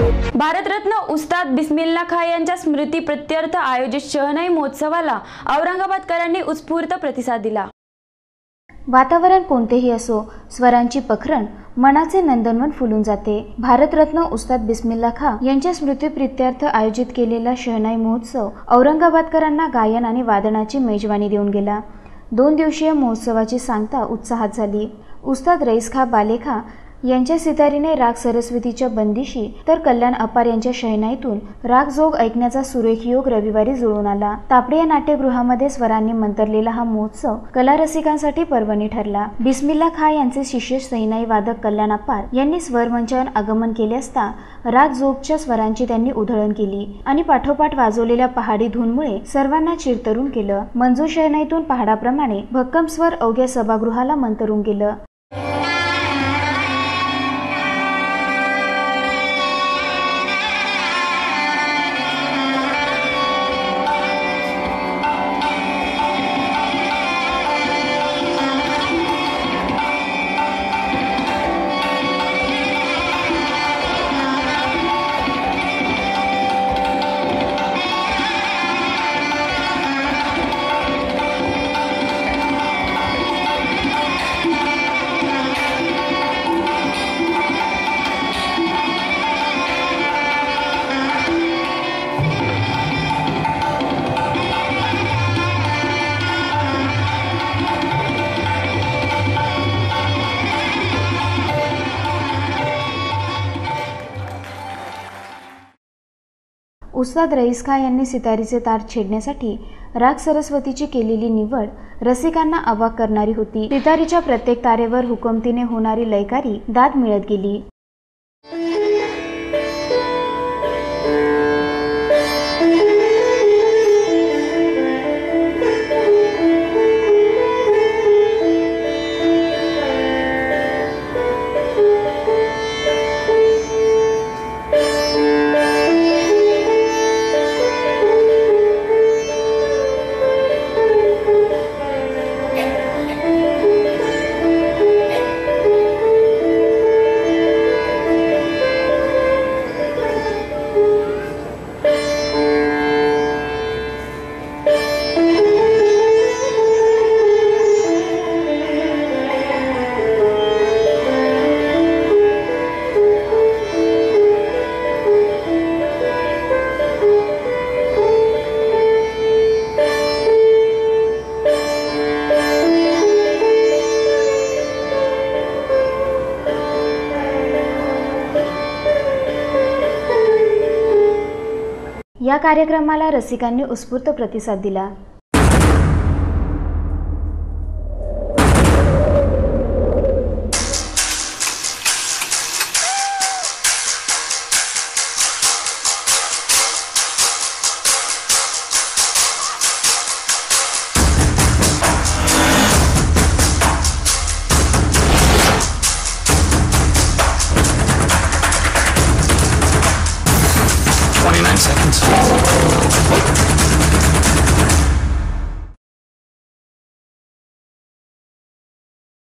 भारतरत्न उस्ताद बिस्मिल्ला खां यांच्या स्मृती प्रित्यर्थ आयोजित शहनाई महोत्सवाला औरंगाबादकरांनी उत्स्फूर्त प्रतिसाद दिला। वातावरण कोणतेही असो, स्वरांची पखरण मनाचे नंदनवन फुलून जाते। भारतरत्न उस्ताद बिस्मिल्ला खां यांच्या स्मृतिप्रित्यर्थ आयोजित केलेला शहनाई महोत्सव औरंगाबादकरांना गायन आणि वादनाची मेजवानी देऊन गेला। 2 दिवसीय महोत्सवाची सांगता उत्साहात झाली। उस्ताद रईस खां बाले खां यांच्या सितारीने राग सरस्वतीच्या बंदिशी तर कल्याण अपार यांच्या शहनाईतून राग जोग ऐकण्याचा सुरेख योग रविवारी जुळून आला। तापडे या नाट्यगृहामध्ये स्वरांनी मंतरलेला हा महोत्सव कला रसिकांसाठी पर्वणी ठरला। बिस्मिल्ला खां यांचे शिष्य सैनाई वादक कल्याण अपार यांनी स्वर मंचावर आगमन केले असता राग जोगच्या स्वरांची त्यांनी उधळण केली आणि पाठोपाठ वाजवलेल्या पहाडी धूनमुळे सर्वांना चिरतरून केलं। मंजूर शहनाईतून पहाडाप्रमाणे भक्कम स्वर अवघ्या सभागृहाला मंतरून गेलं। उस्ताद रईस खां यांनी सितारीचे तार छेडण्यासाठी राग सरस्वतीची केलेली निवड रसिकांना अवाक करणारी होती। सितारीच्या प्रत्येक तारेवर हुकमतीने होणारी लयकारी दाद मिळत गेली। या कार्यक्रमाला रसिकांनी उत्स्फूर्त प्रतिसाद दिला। Seconds.